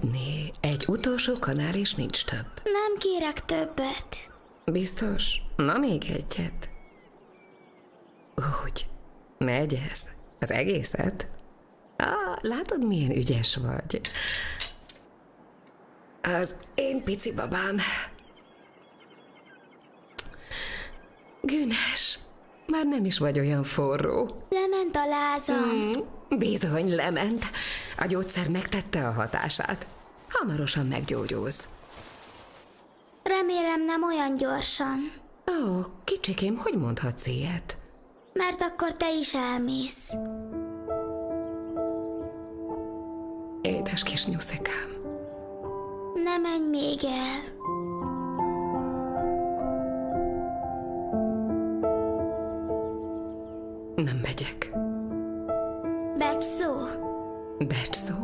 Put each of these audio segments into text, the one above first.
tudni, egy utolsó kanál és nincs több. Nem kérek többet. Biztos? Na még egyet. Úgy. Megy ez? Az egészet? Látod, milyen ügyes vagy. Az én pici babám. Günes, már nem is vagy olyan forró. Lement a lázam. Bizony, lement. A gyógyszer megtette a hatását. Hamarosan meggyógyulsz. Remélem nem olyan gyorsan. Ó, kicsikém, hogy mondhatsz ilyet? Mert akkor te is elmész. Édes kis nyuszikám. Ne menj még el. Nem megyek. Becsszó. Becsszó.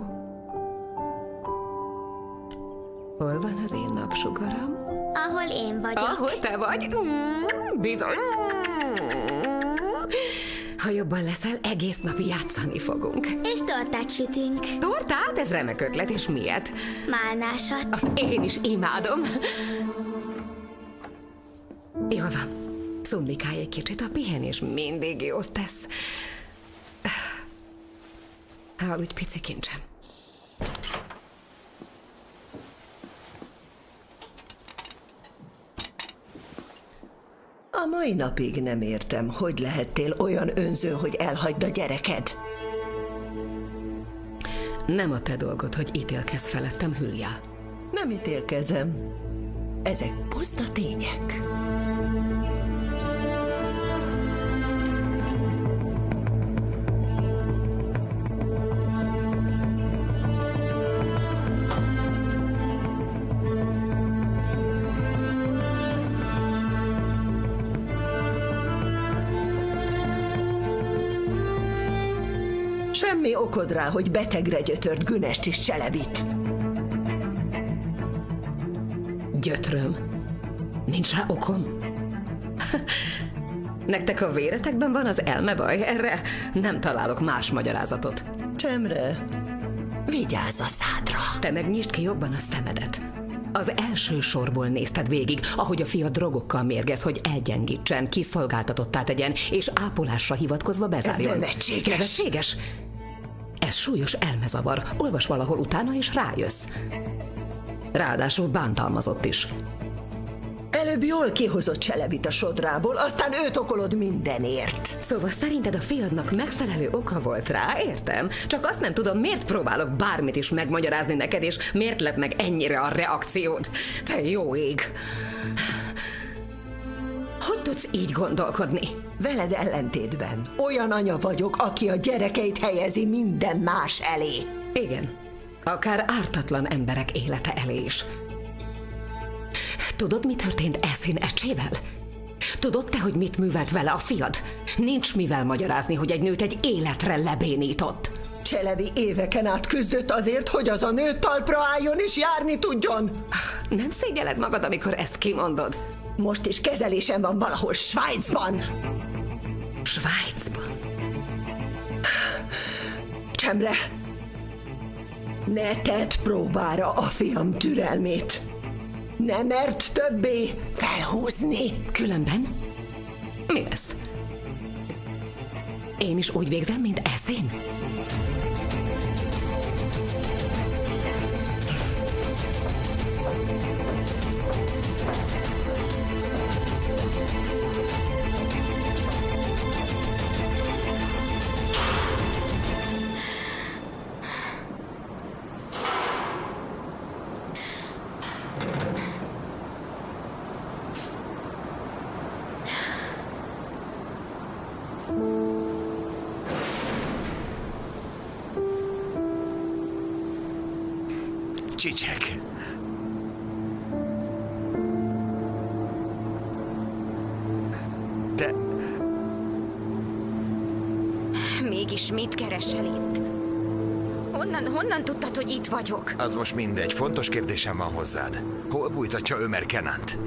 Hol van az én napsugaram? Ahol én vagyok. Ahol te vagy? Bizony. Ha jobban leszel, egész nap játszani fogunk. És tortát sütünk. Tortát? Ez remek ötlet, és miért? Málnásat. Azt én is imádom. Jól van. Szundikálj egy kicsit, a pihenés mindig jót tesz. Aludj, pici kincsem. A mai napig nem értem, hogy lehettél olyan önző, hogy elhagyd a gyereked. Nem a te dolgod, hogy ítélkezz felettem, Hülya. Nem ítélkezem. Ezek puszta tények. Semmi okod rá, hogy betegre gyötört Günest és Cselebit. Gyötröm. Nincs rá okom? Nektek a véretekben van az elmebaj? Erre nem találok más magyarázatot. Csemre, vigyázz a szádra. Te meg nyisd ki jobban a szemedet. Az első sorból nézted végig, ahogy a fia drogokkal mérgez, hogy elgyengítsen, kiszolgáltatottá tegyen, és ápolásra hivatkozva bezárjon. Ez nevetséges. Nevetséges? Ez súlyos elmezavar. Olvas valahol utána, és rájössz. Ráadásul bántalmazott is. Előbb jól kihozott Cselebit a sodrából, aztán őt okolod mindenért. Szóval szerinted a fiadnak megfelelő oka volt rá, értem? Csak azt nem tudom, miért próbálok bármit is megmagyarázni neked, és miért lep meg ennyire a reakciód? Te jó ég! Hogy tudsz így gondolkodni? Veled ellentétben olyan anya vagyok, aki a gyerekeit helyezi minden más elé. Igen, akár ártatlan emberek élete elé is. Tudod, mi történt Eszin ecsével? Tudod te, hogy mit művelt vele a fiad? Nincs mivel magyarázni, hogy egy nőt egy életre lebénított. Cselebi éveken át küzdött azért, hogy az a nő talpra álljon és járni tudjon. Nem szégyelled magad, amikor ezt kimondod? Most is kezelésem van valahol Svájcban. Svájcban? Csemre, ne tedd próbára a fiam türelmét. Ne mert többé felhúzni. Különben mi lesz? Én is úgy végzem, mint Eszin? Csicsek. Te... Mégis mit keresel itt? Honnan tudtad, hogy itt vagyok? Az most mindegy. Fontos kérdésem van hozzád. Hol bújtatja Ömer Kenant?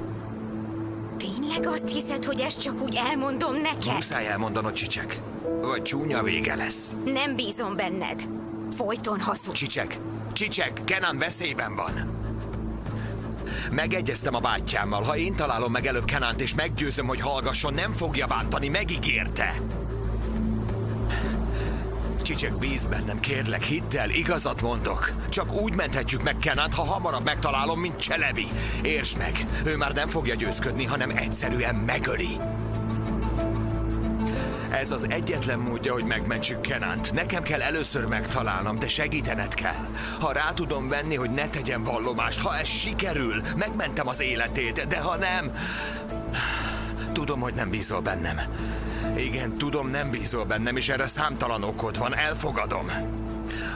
Tényleg azt hiszed, hogy ezt csak úgy elmondom neked? Muszáj elmondanod, Csicsek. Vagy csúnya vége lesz. Nem bízom benned. Folyton hazudsz. Csicsek, Csicsek, Kenan veszélyben van. Megegyeztem a bátyámmal, ha én találom meg előbb Kenant és meggyőzöm, hogy hallgasson, nem fogja bántani, megígérte. Csicsek, bízz bennem, kérlek, hidd el, igazat mondok. Csak úgy menthetjük meg Kenant, ha hamarabb megtalálom, mint Cselebi. Értsd meg, ő már nem fogja győzködni, hanem egyszerűen megöli. Ez az egyetlen módja, hogy megmentsük Kenant. Nekem kell először megtalálnom, de segítened kell. Ha rá tudom venni, hogy ne tegyen vallomást, ha ez sikerül, megmentem az életét, de ha nem... Tudom, hogy nem bízol bennem. Igen, tudom, nem bízol bennem, és erre számtalan okod van, elfogadom.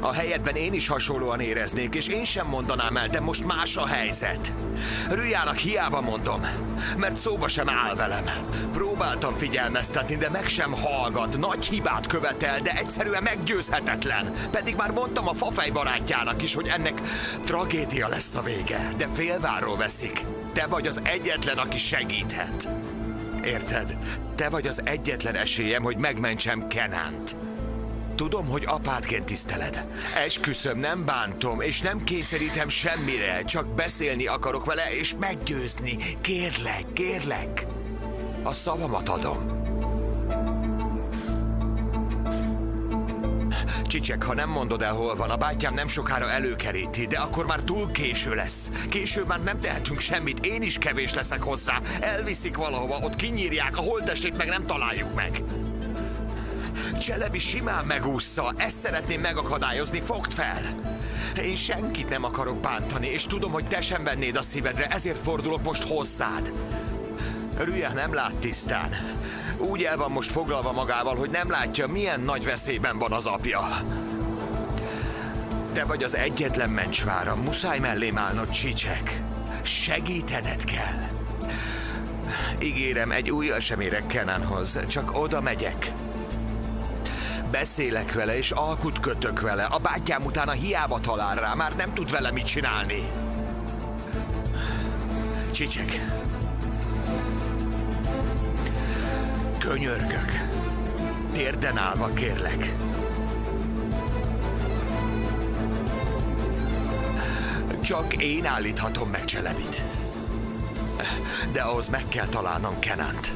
A helyedben én is hasonlóan éreznék, és én sem mondanám el, de most más a helyzet. Rüjának hiába mondom, mert szóba sem áll velem. Próbáltam figyelmeztetni, de meg sem hallgat. Nagy hibát követel, de egyszerűen meggyőzhetetlen. Pedig már mondtam a fafej barátjának is, hogy ennek tragédia lesz a vége, de félváról veszik. Te vagy az egyetlen, aki segíthet. Érted? Te vagy az egyetlen esélyem, hogy megmentsem Kenant. Tudom, hogy apádként tiszteled. Esküszöm, nem bántom, és nem kényszerítem semmire, csak beszélni akarok vele, és meggyőzni. Kérlek, kérlek. A szavamat adom. Csicsek, ha nem mondod el, hol van, a bátyám nem sokára előkeríti, de akkor már túl késő lesz. Később már nem tehetünk semmit, én is kevés leszek hozzá. Elviszik valahova, ott kinyírják, a holttestét meg nem találjuk meg. Cselebi simán megússza, ezt szeretném megakadályozni, fogd fel! Én senkit nem akarok bántani, és tudom, hogy te sem vennéd a szívedre, ezért fordulok most hozzád. Rüja nem lát tisztán. Úgy el van most foglalva magával, hogy nem látja, milyen nagy veszélyben van az apja. Te vagy az egyetlen mencsvára, muszáj mellém állnod, Csicsek. Segítened kell. Ígérem, egy ujjal sem érek Kenanhoz, csak oda megyek. Beszélek vele, és alkut kötök vele. A bátyám utána hiába talál rá, már nem tud vele mit csinálni. Csicsek. Könyörgök. Térden állva, kérlek. Csak én állíthatom meg Cselebit. De ahhoz meg kell találnom Kenant.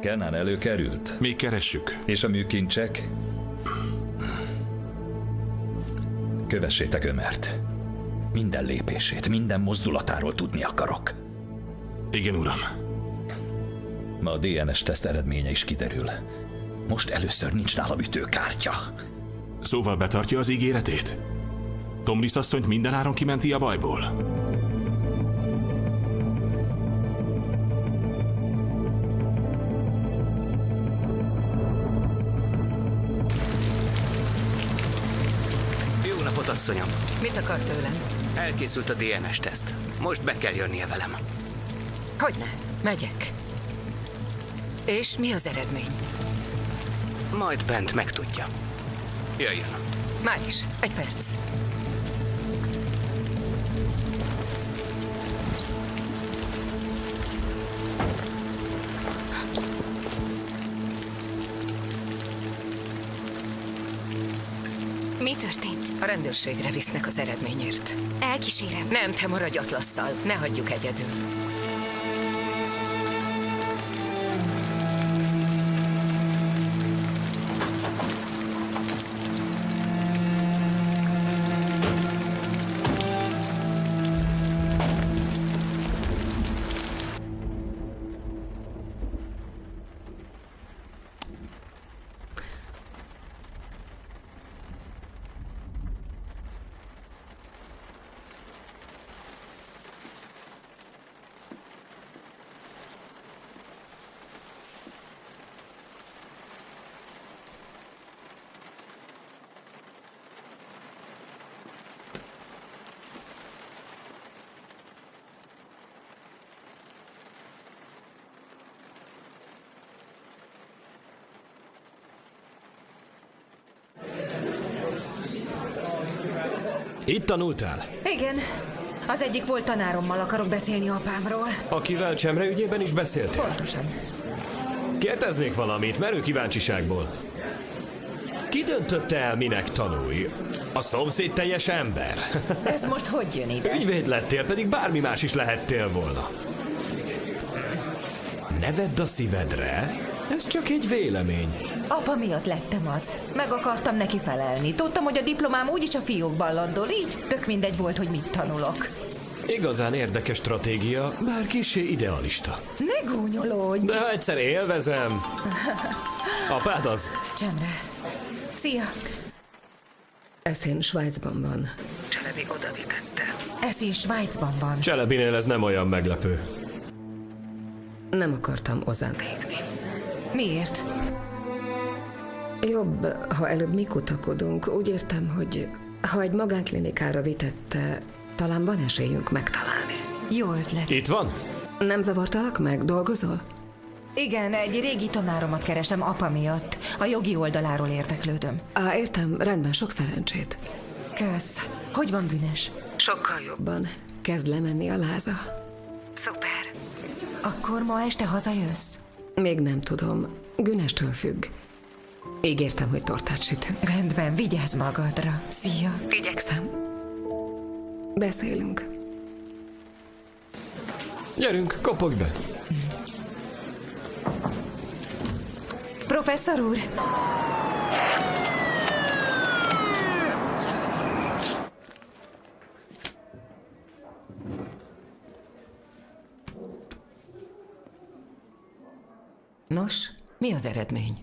Kenan előkerült. Még keressük. És a műkincsek? Kövessétek Ömert. Minden lépését, minden mozdulatáról tudni akarok. Igen, uram. Ma a DNS-teszt eredménye is kiderül. Most először nincs nálam ütőkártya. Szóval betartja az ígéretét? Tomris asszonyt mindenáron kimenti a bajból? Asszonyom, Mit akar tőlem? elkészült a DNS-teszt. Most be kell jönnie velem. Hogyne, megyek. És mi az eredmény? Majd bent megtudja. Jöjjön. Már is, egy perc. Mi történt? A rendőrségre visznek az eredményért. Elkísérem. Nem, te maradj Atlasszal, ne hagyjuk egyedül. Itt tanultál? Igen. Az egyik volt tanárommal akarok beszélni apámról. Akivel Csemre ügyében is beszéltél? Pontosan. Kérdeznék valamit, merő kíváncsiságból. Ki döntötte el, minek tanulj? A szomszéd teljes ember? Ez most hogy jön ide? Ügyvéd lettél, pedig bármi más is lehettél volna. Ne vedd a szívedre, ez csak egy vélemény. Apa miatt lettem az. Meg akartam neki felelni. Tudtam, hogy a diplomám úgyis a fiókban landol, így tök mindegy volt, hogy mit tanulok. Igazán érdekes stratégia, bár kissé idealista. Ne gúnyolódj! De ha egyszer élvezem. Apád az? Csemre. Szia! Eszén Svájcban van. Cselebi odavitette. Eszén Svájcban van. Cselebinél ez nem olyan meglepő. Nem akartam Ozán hívni. Miért? Jobb, ha előbb mi kutakodunk. Úgy értem, hogy ha egy magánklinikára vitette, talán van esélyünk megtalálni. Jó ötlet. Itt van? Nem zavartalak meg? Dolgozol? Igen, egy régi tanáromat keresem apa miatt. A jogi oldaláról érdeklődöm. Értem, rendben, sok szerencsét. Kösz. Hogy van Günes? Sokkal jobban. Kezd lemenni a láza. Szuper. Akkor ma este hazajössz? Még nem tudom. Günestől függ. Ígértem, hogy tortát sütünk. Rendben, vigyázz magadra. Szia. Igyekszem. Beszélünk. Gyerünk, kopogj be. Professzor úr! Nos, mi az eredmény?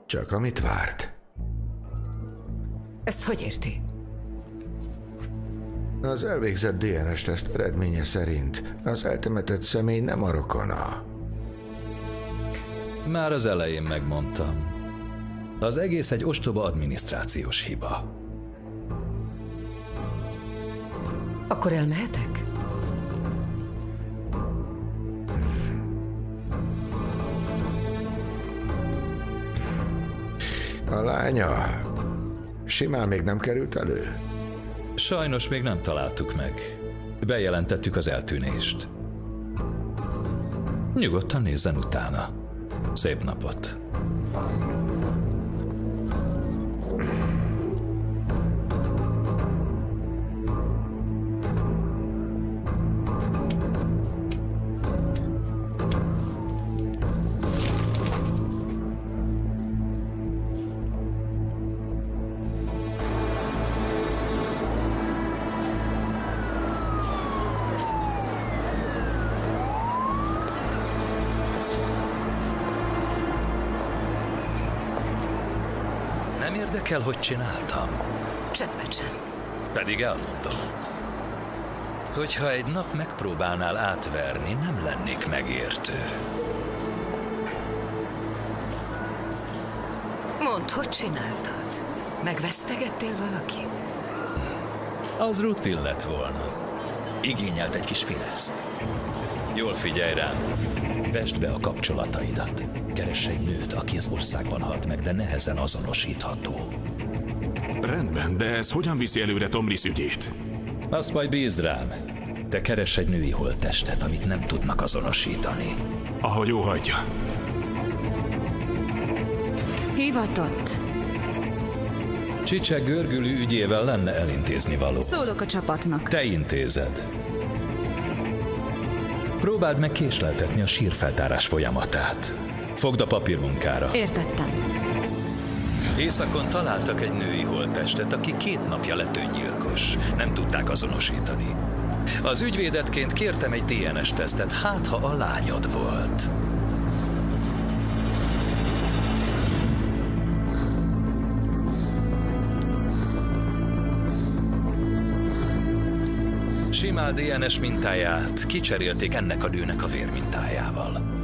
Csak amit várt. Ezt hogy érti? Az elvégzett DNS-teszt eredménye szerint az eltemetett személy nem a rokona. Már az elején megmondtam. Az egész egy ostoba adminisztrációs hiba. Akkor elmehetek? A lánya simán még nem került elő? Sajnos még nem találtuk meg. Bejelentettük az eltűnést. Nyugodtan nézzen utána. Szép napot! Nem érdekel, hogy csináltam. Sebbet sem. Pedig elmondom. Hogyha egy nap megpróbálnál átverni, nem lennék megértő. Mondd, hogy csináltad? Megvesztegettél valakit? Az rutin lett volna. Igényelt egy kis fineszt. Jól figyelj rám. Vesd be a kapcsolataidat. Keress egy nőt, aki az országban halt meg, de nehezen azonosítható. Rendben, de ez hogyan viszi előre Tomris ügyét? Azt majd bízd rám. Te keress egy női holttestet, amit nem tudnak azonosítani. Ahogy óhajtja. Hivatott. Csicsek görgülő ügyével lenne elintézni való. Szólok a csapatnak. Te intézed. Próbáld meg késleltetni a sírfeltárás folyamatát. Fogd a papírmunkára. Értettem. Északon találtak egy női holttestet, aki 2 napja lett öngyilkos. Nem tudták azonosítani. Az ügyvédetként kértem egy DNS-tesztet, hát ha a lányod volt. Simál DNS mintáját kicserélték ennek a nőnek a vérmintájával.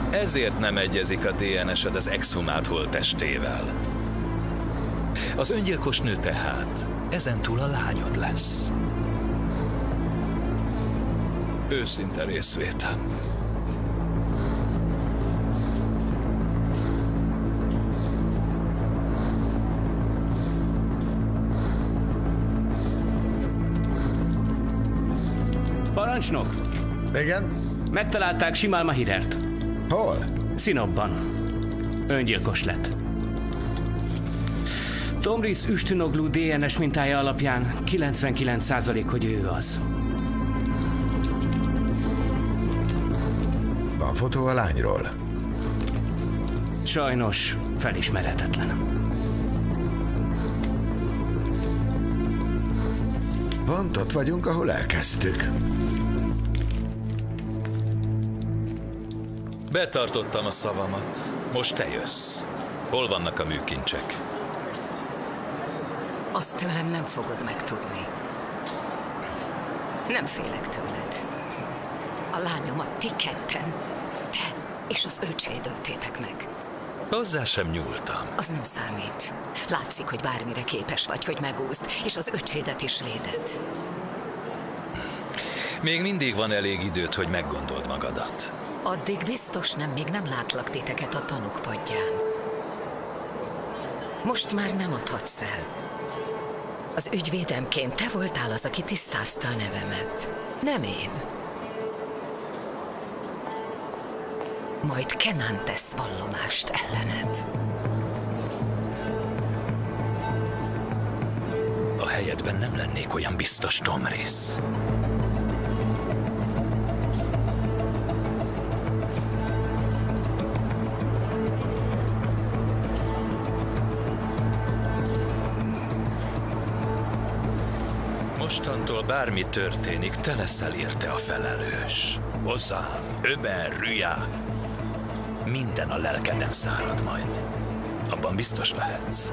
Ezért nem egyezik a DNS-ed az exhumált holttestével. Az öngyilkos nő tehát ezentúl a lányod lesz. Őszinte részvétel. Parancsnok, Igen? megtalálták Simal Mahirert. Hol? Sinopban. Öngyilkos lett. Tomris Üstünoglu DNS mintája alapján 99%, hogy ő az. Van fotó a lányról? Sajnos felismerhetetlen. Pont ott vagyunk, ahol elkezdtük. Betartottam a szavamat. Most te jössz. Hol vannak a műkincsek? Azt tőlem nem fogod megtudni. Nem félek tőled. A lányomat ti ketten, te és az öcséd öltétek meg. Hozzá sem nyúltam. Az nem számít. Látszik, hogy bármire képes vagy, hogy megúszd, és az öcsédet is véded. Még mindig van elég időd, hogy meggondold magadat. Addig biztos nem, még nem látlak titeket a tanúk padján. Most már nem adhatsz fel. Az ügyvédemként te voltál az, aki tisztázta a nevemet. Nem én. Majd Kenan tesz vallomást ellened. A helyedben nem lennék olyan biztos, Tomris. Mostantól bármi történik, te leszel érte a felelős. Ozan, Ömer, Rüya, minden a lelkeden szárad majd. Abban biztos lehetsz.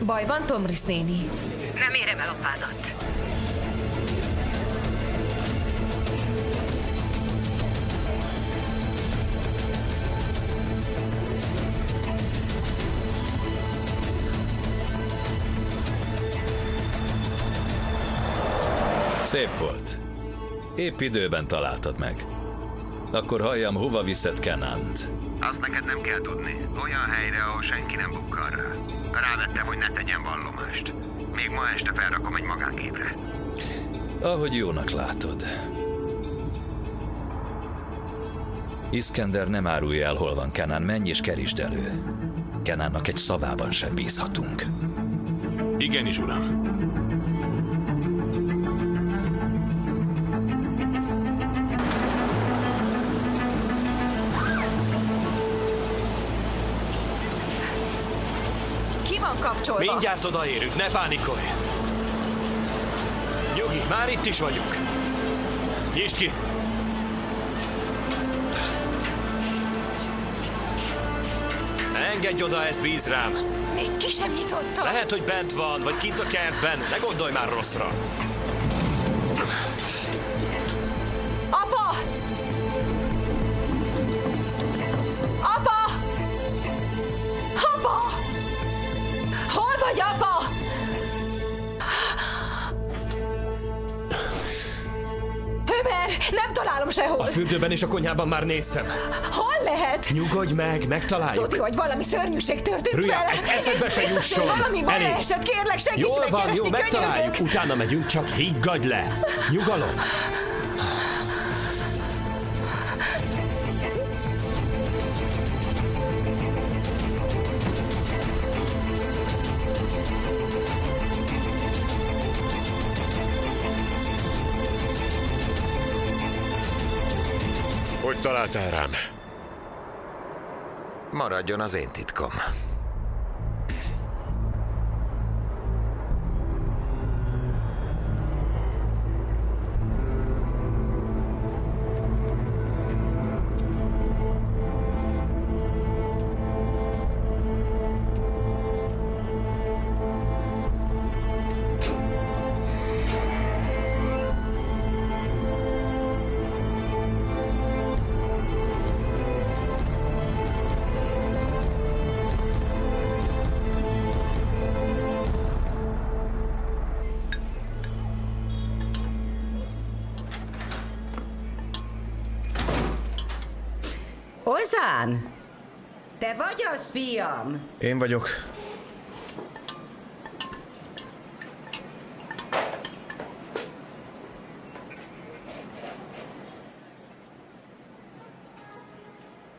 Baj van, Tomris néni? Nem érem el apádat. Szép volt. Épp időben találtad meg. Akkor halljam, hova viszed Kenant? Azt neked nem kell tudni. Olyan helyre, ahol senki nem bukkan rá. Rávettem, hogy ne tegyen vallomást. Még ma este felrakom egy magánképre. Ahogy jónak látod. Iskender nem árulja el, hol van Kenan, menj és kerítsd elő. Kenannak egy szavában sem bízhatunk. Igenis, uram. Kapcsolva. Mindjárt odaérünk, ne pánikolj! Nyugi, már itt is vagyunk. Nyisd ki! Engedj oda, ez bíz rám. Még ki sem nyitottam. Lehet, hogy bent van, vagy kint a kertben. Ne gondolj már rosszra. Apa! Apa! Apa! Hol vagy, apa? Ömer, nem találom sehol. A fürdőben és a konyhában már néztem. Hol lehet? Nyugodj meg, megtaláljuk. Tudja, hogy valami szörnyűség történt Rüya, vele. ez eszedbe se jusson. Valami baj Elég. esett, kérlek, segíts Jól meg van, keresni, jó, megtaláljuk. könyörgök. Utána megyünk, csak higgadj le. Nyugalom. Hogy találtál rám? Maradjon az én titkom. Ozán! Te vagy az, fiam? Én vagyok.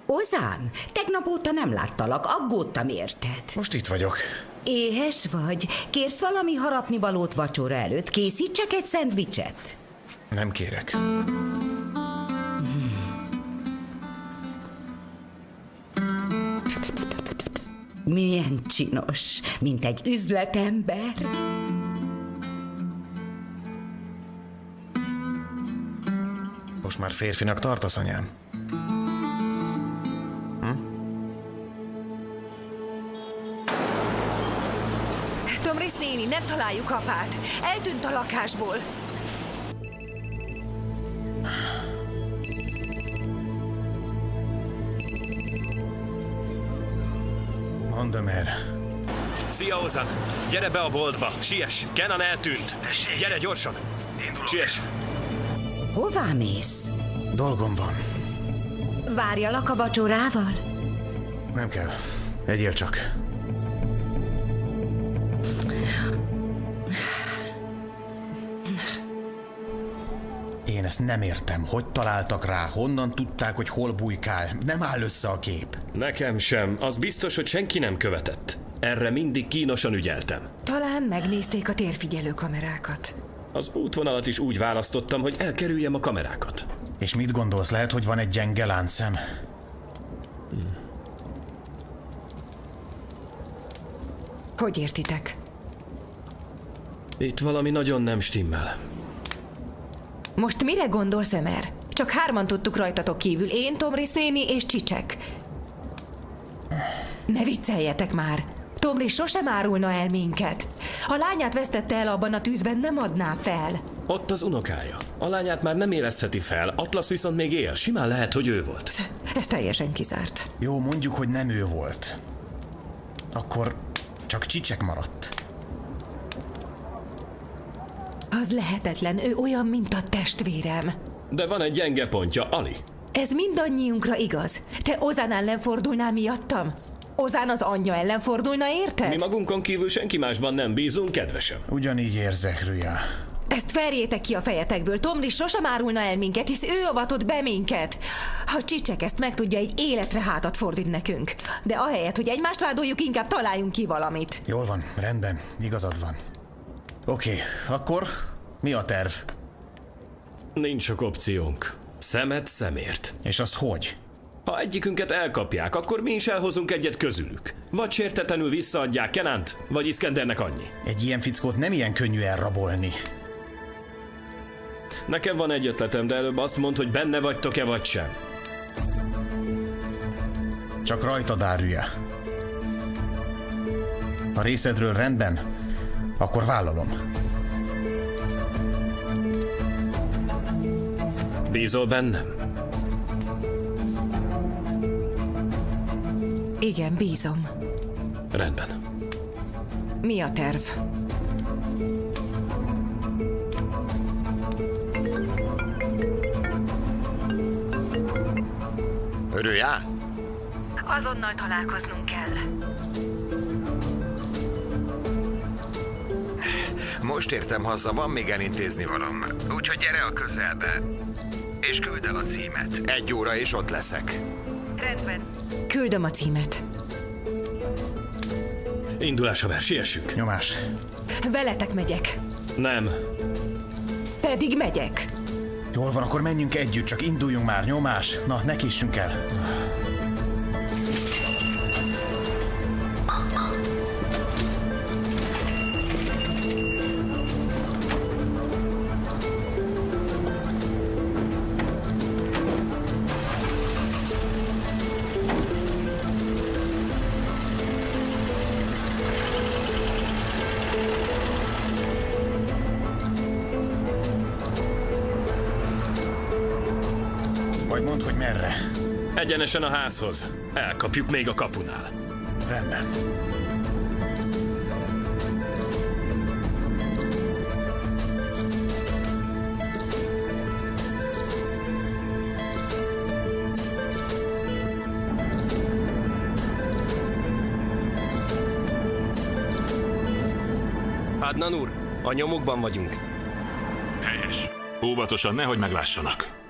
Ozán, tegnap óta nem láttalak, aggódtam érted. Most itt vagyok. Éhes vagy? Kérsz valami harapnivalót vacsora előtt? Készítsek egy szendvicset? Nem kérek. Milyen csinos, mint egy üzletember. Most már férfinak tartasz, anyám? Tomris néni, nem találjuk apát. Eltűnt a lakásból. Mondd mer. Szia, Ozan! Gyere be a boltba! Siess! Kenan eltűnt! Tessék. Gyere gyorsan! Siess! Hová mész? Dolgom van. Várjalak a vacsorával? Nem kell. Egyél csak. Én ezt nem értem. Hogy találtak rá? Honnan tudták, hogy hol bujkál? Nem áll össze a kép. Nekem sem. Az biztos, hogy senki nem követett. Erre mindig kínosan ügyeltem. Talán megnézték a térfigyelő kamerákat. Az útvonalat is úgy választottam, hogy elkerüljem a kamerákat. És mit gondolsz? Lehet, hogy van egy gyenge láncszem? Hogy értitek? Itt valami nagyon nem stimmel. Most mire gondolsz, Emer? Csak 3 tudtuk rajtatok kívül. Én, Tomris néni és Csicsek. Ne vicceljetek már! Tomris sosem árulna el minket. Ha lányát vesztette el abban a tűzben, nem adná fel. Ott az unokája. A lányát már nem érezheti fel, Atlasz viszont még él. Simán lehet, hogy ő volt. Ez teljesen kizárt. Jó, mondjuk, hogy nem ő volt. Akkor csak Csicsek maradt. Az lehetetlen, ő olyan, mint a testvérem. De van egy gyenge pontja, Ali. Ez mindannyiunkra igaz. Te Ozán ellen fordulnál miattam? Ozán az anyja ellen fordulna, érted? Mi magunkon kívül senki másban nem bízunk, kedvesem. Ugyanígy érzek, Rüja. Ezt verjétek ki a fejetekből. Tomris sosem árulna el minket, hisz ő avatott be minket. Ha Csicsek ezt megtudja, egy életre hátat fordít nekünk. De ahelyett, hogy egymást vádoljuk, inkább találjunk ki valamit. Jól van, rendben, igazad van. Oké, akkor mi a terv? Nincs sok opciónk. Szemet szemért. És azt hogy? Ha egyikünket elkapják, akkor mi is elhozunk egyet közülük. Vagy sértetlenül visszaadják Kenant, vagy Iskendernek annyi. Egy ilyen fickót nem ilyen könnyű elrabolni. Nekem van egy ötletem, de előbb azt mondd, hogy benne vagytok-e vagy sem. Csak rajtad áll, Rüja. A részedről rendben, akkor vállalom. Bízol bennem? Igen, bízom. Rendben. Mi a terv? Rüja? Azonnal találkoznunk kell. Most értem haza, van még elintézni valam. Úgyhogy gyere a közelbe. És küld el a címet. 1 óra és ott leszek. Rendben. Küldöm a címet. Indulás, haver, siessünk. Nyomás. Veletek megyek. Nem. Pedig megyek. Jól van, akkor menjünk együtt, csak induljunk már, nyomás. Na, ne késsünk el. Vagy mondd, hogy merre. Egyenesen a házhoz. Elkapjuk még a kapunál. Rendben. Adnan úr, a nyomokban vagyunk. Helyes. Óvatosan, nehogy meglássanak.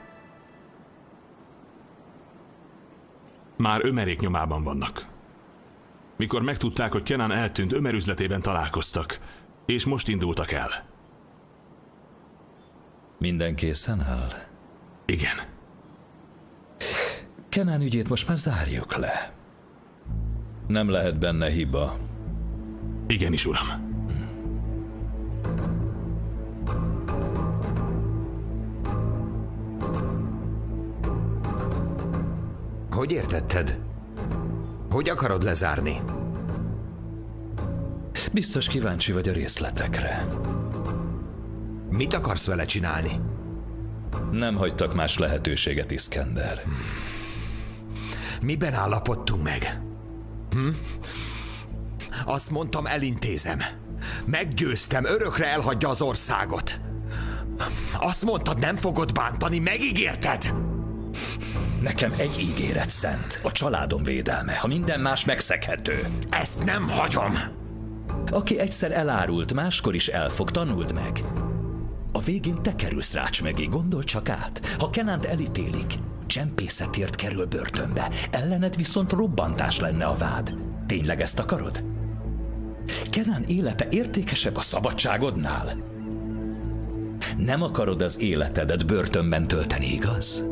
Már Ömerék nyomában vannak. Mikor megtudták, hogy Kenan eltűnt, Ömer üzletében találkoztak, és most indultak el. Minden készen áll? Igen. Kenan ügyét most már zárjuk le. Nem lehet benne hiba. Igenis, uram. Hogy értetted? Hogy akarod lezárni? Biztos kíváncsi vagy a részletekre. Mit akarsz vele csinálni? Nem hagytak más lehetőséget, Iskender. Miben állapodtunk meg? Azt mondtam, elintézem. Meggyőztem, örökre elhagyja az országot. Azt mondtad, nem fogod bántani, megígérted? Nekem egy ígéret szent, a családom védelme, ha minden más megszeghető. Ezt nem hagyom! Aki egyszer elárult, máskor is el fog, tanuld meg. A végén te kerülsz rács mögé, gondold csak át. Ha Kenant elítélik, csempészetért kerül börtönbe, ellened viszont robbantás lenne a vád. Tényleg ezt akarod? Kenan élete értékesebb a szabadságodnál? Nem akarod az életedet börtönben tölteni, igaz?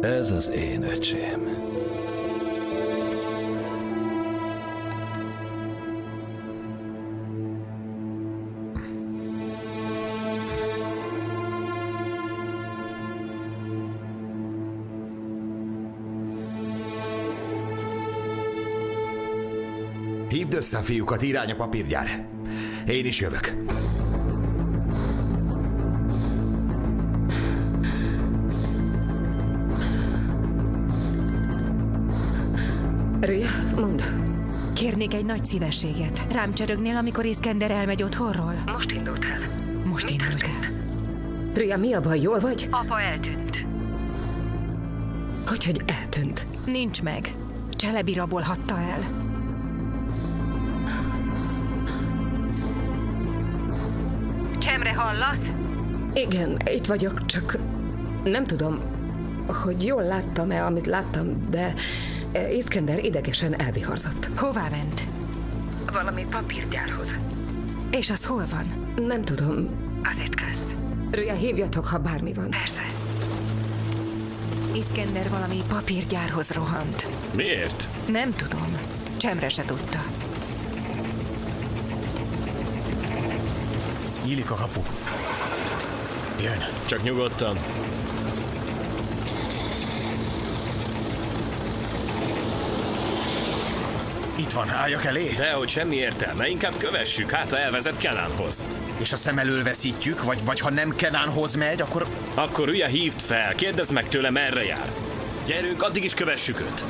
Ez az én öcsém. Hívd össze a fiúkat, irány a papírgyár. Én is jövök. Ria, mondd. Kérnék egy nagy szívességet. Rám csörögnél, amikor Iskender elmegy otthonról? Most indult el. Most indult el. Ria, mi a baj, jól vagy? Apa eltűnt. Hogy eltűnt? Nincs meg. Cselebi rabolhatta el. Csemre, hallasz? Igen, itt vagyok, csak nem tudom, hogy jól láttam-e, amit láttam, de Iskender idegesen elviharzott. Hová ment? Valami papírgyárhoz. És az hol van? Nem tudom. Azért kösz. Ria, hívjatok, ha bármi van. Persze. Iskender valami papírgyárhoz rohant. Miért? Nem tudom. Csemre se tudta. Nyílik a kapu. Jön. Csak nyugodtan. Itt van, álljak elé? Dehogy semmi értelme, inkább kövessük, hát ha elvezet Kenanhoz. És a szem elől veszítjük, vagy ha nem Kenanhoz megy, akkor... Akkor Ria, hívd fel, kérdezd meg tőle, merre jár. Gyerünk, addig is kövessük őt.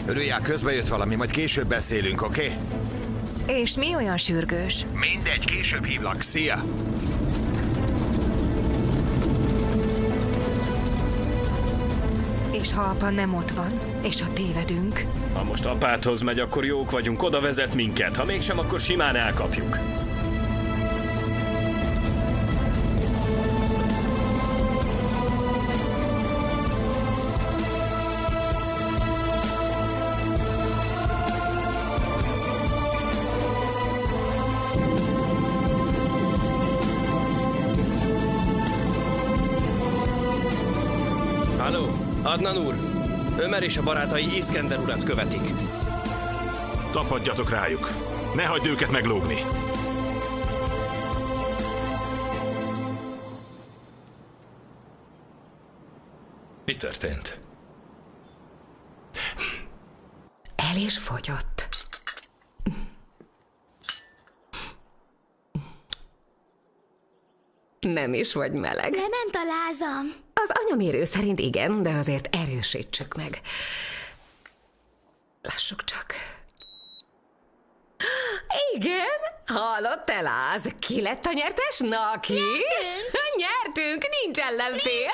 Ria, közbe jött valami, majd később beszélünk, oké? És mi olyan sürgős? Mindegy, később hívlak, szia! És ha apa nem ott van, és ha tévedünk? Ha most apádhoz megy, akkor jók vagyunk, oda vezet minket. Ha mégsem, akkor simán elkapjuk. Halló, Adnan úr! Ömer és a barátai Iskender urat követik. Tapadjatok rájuk. Ne hagyd őket meglógni. Mi történt? El is fogyott. Nem is vagy meleg. Lement a lázam. Az anyamérő szerint igen, de azért erősítsük meg. Lássuk csak. Igen? Hallott, Eláz? Ki lett a nyertes? Na, ki? Nyertünk, nincs ellenfél.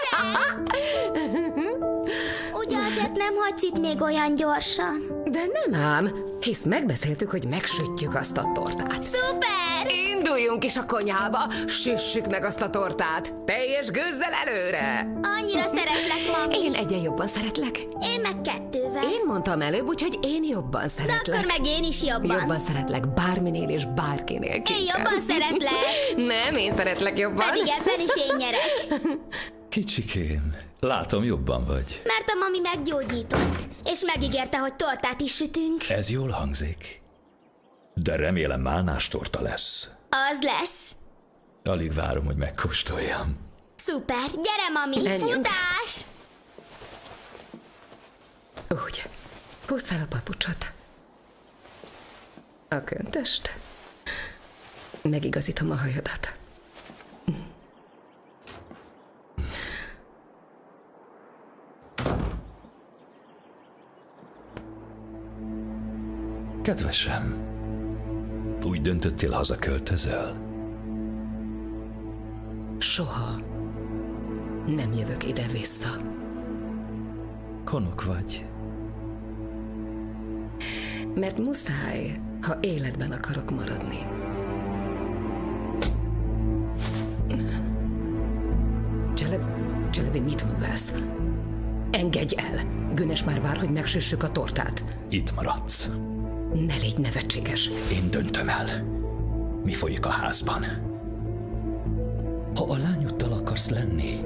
Ugye azért nem hagysz itt még olyan gyorsan? De nem ám, hisz megbeszéltük, hogy megsütjük azt a tortát. Szuper! Induljunk is a konyhába, süssük meg azt a tortát. Teljes gőzzel előre! Annyira szeretlek, mami. Én egyen jobban szeretlek. Én meg 2-vel. Én mondtam előbb, úgyhogy én jobban szeretlek. De akkor meg én is jobban. Jobban szeretlek bárminél és bárkinél. Én jobban szeretlek. Nem, én szeretlek jobban. Pedig ebben is én nyerek. Kicsikém, látom jobban vagy. Mert a mami meggyógyított, és megígérte, hogy tortát is sütünk. Ez jól hangzik. De remélem málnás torta lesz. Az lesz. Alig várom, hogy megkóstoljam. Szuper, gyere, mami, menjünk. Futás! Úgy, húzd fel a papucsot. A köntöst. Megigazítom a hajadat. Kedvesem, úgy döntöttél, hazaköltözöl? Soha nem jövök ide-vissza. Konok vagy. Mert muszáj, ha életben akarok maradni. Celebi, mit művelsz? Engedj el! Günes már vár, hogy megsüssük a tortát. Itt maradsz. Ne légy nevetséges. Én döntöm el. Mi folyik a házban? Ha a lányoddal akarsz lenni,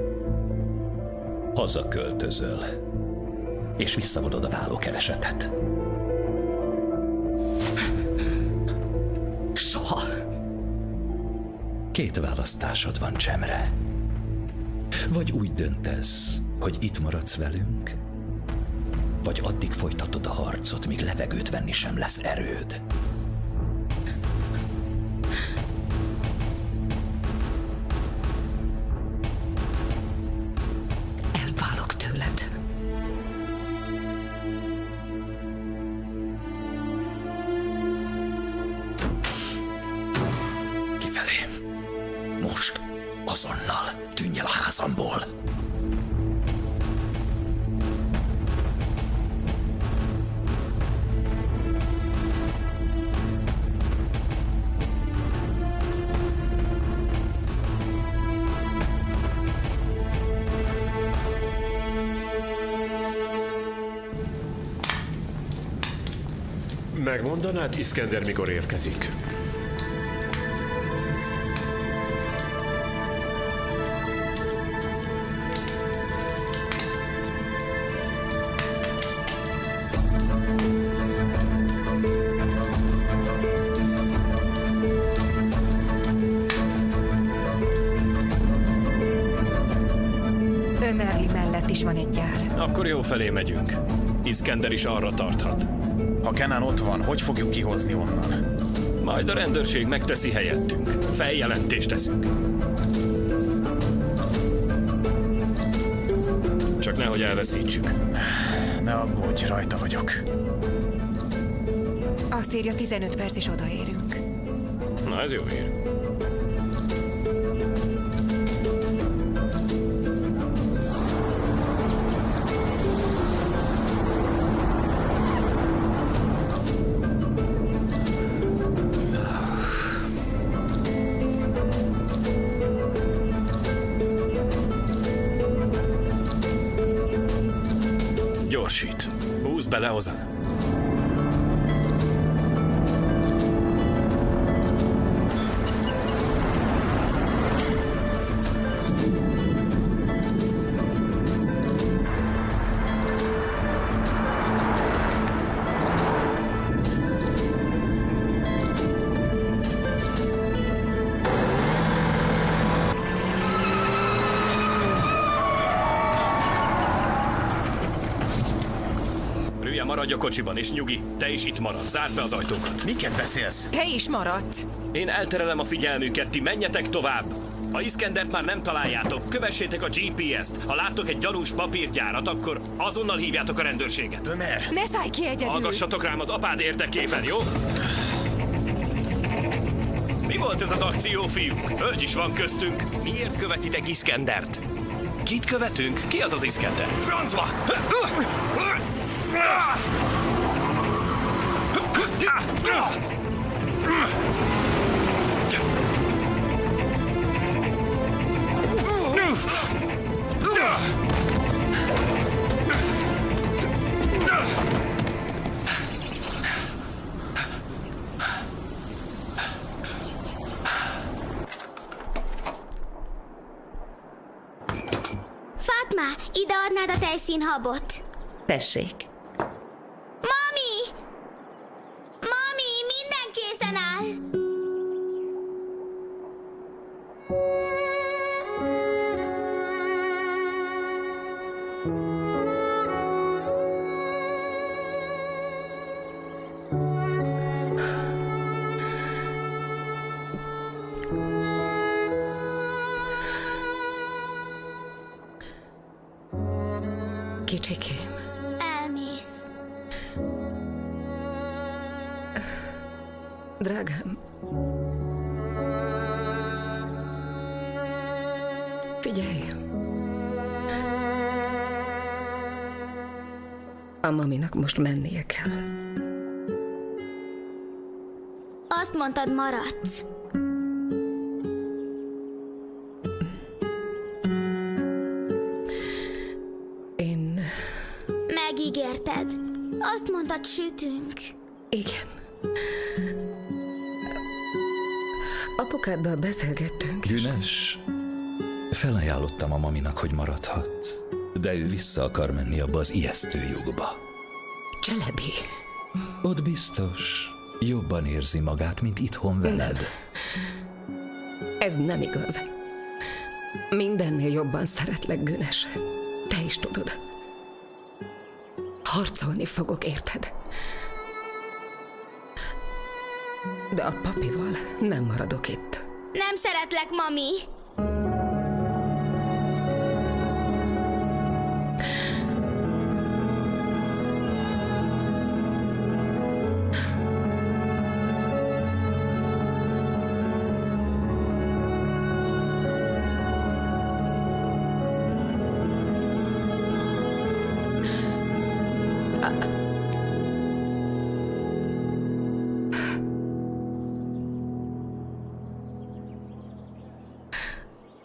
hazaköltözöl, és visszavonod a vállókeresetet. Soha! 2 választásod van, Csemre. Vagy úgy döntesz, hogy itt maradsz velünk, vagy addig folytatod a harcot, míg levegőt venni sem lesz erőd. Elválok tőled. Kifelé. Most, azonnal tűnj el a házamból. Megmondanád, Iszkender mikor érkezik? Ömerli mellett is van egy gyár. Akkor jó felé megyünk. Iszkender is arra tarthat. Ha Kenan ott van, hogy fogjuk kihozni onnan? Majd a rendőrség megteszi helyettünk. Feljelentést teszünk. Csak nehogy elveszítsük. Ne aggódj, rajta vagyok. Azt írja, 15 perc és odaérünk. Na, ez jó hír. Gyorsít. Húzd bele hozzá. Maradj a kocsiban, és nyugi, te is itt maradsz, zárd be az ajtókat. Miket beszélsz? Te is maradsz. Én elterelem a figyelmüket, ti menjetek tovább. A Iskendert már nem találjátok. Kövessétek a GPS-t. Ha láttok egy gyanús papírgyárat, akkor azonnal hívjátok a rendőrséget. Ömer! Ne szállj ki egyedül! Hallgassatok rám az apád érdekében, jó? Mi volt ez az akció, fiúk? Hölgy is van köztünk. Miért követitek Iskendert? Kit követünk? Ki az az Iskender? Francba! Fatma, ide adnád a tejszínhabot. Tessék. Mami! Mami, minden készen áll! Kicsikém. Elmész. Drágám. Figyelj. A maminak most mennie kell. Azt mondtad, maradsz. Én... Megígérted. Azt mondtad, sütünk. Igen. Apukáddal beszélgettünk. Günes, felajánlottam a maminak, hogy maradhat, de ő vissza akar menni abba az ijesztő lyukba. Cselebi. Ott biztos jobban érzi magát, mint itthon veled. Ez nem igaz. Mindennél jobban szeretlek, Günes. Te is tudod. Harcolni fogok, érted? De a papival nem maradok itt. Nem szeretlek, mami.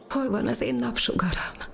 Hol van az én napsugaram?